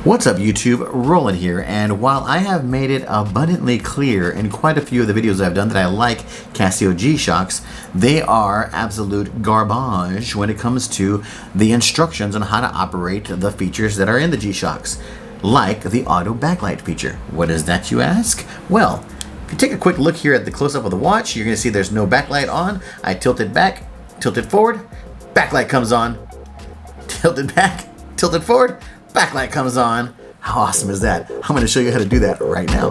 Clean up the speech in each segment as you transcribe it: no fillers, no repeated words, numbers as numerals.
What's up YouTube, Roland here, and while I have made it abundantly clear in quite a few of the videos I've done that I like Casio G-Shocks, they are absolute garbage when it comes to the instructions on how to operate the features that are in the G-Shocks, like the auto backlight feature. What is that, you ask? Well, if you take a quick look here at the close-up of the watch, you're going to see there's no backlight on. I tilt it back, tilt it forward, backlight comes on, tilt it back, tilt it forward, backlight comes on. How awesome is that? I'm going to show you how to do that right now.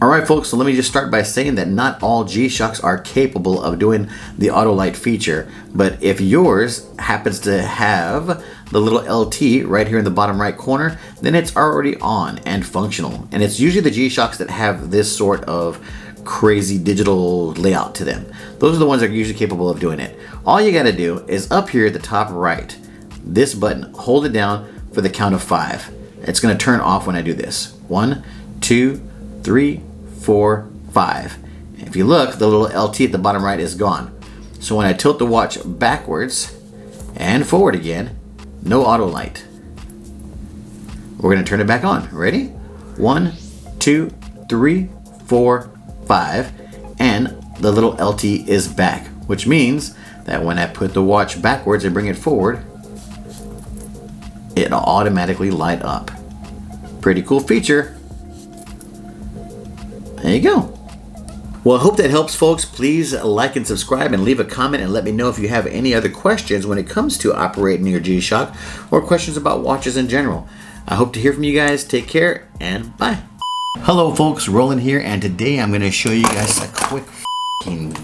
Alright folks, so let me just start by saying that not all G-Shocks are capable of doing the Autolight feature, but if yours happens to have the little LT right here in the bottom right corner, then it's already on and functional. And it's usually the G-Shocks that have this sort of crazy digital layout to them. Those are the ones that are usually capable of doing it. All you gotta do is up here at the top right, this button, hold it down for the count of 5. It's gonna turn off when I do this. 1, 2, 3, 4, 5. And if you look, the little LT at the bottom right is gone. So when I tilt the watch backwards and forward again, no auto light. We're gonna turn it back on. Ready? 1, 2, 3, 4, 5, and the little LT is back, which means that when I put the watch backwards and bring it forward, it'll automatically light up. Pretty cool feature. There you go. Well, I hope that helps, folks. Please like and subscribe and leave a comment and let me know if you have any other questions when it comes to operating your G-Shock or questions about watches in general. I hope to hear from you guys. Take care and bye. Hello folks, Roland here, and today I'm going to show you guys a quick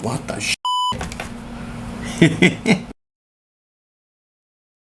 what the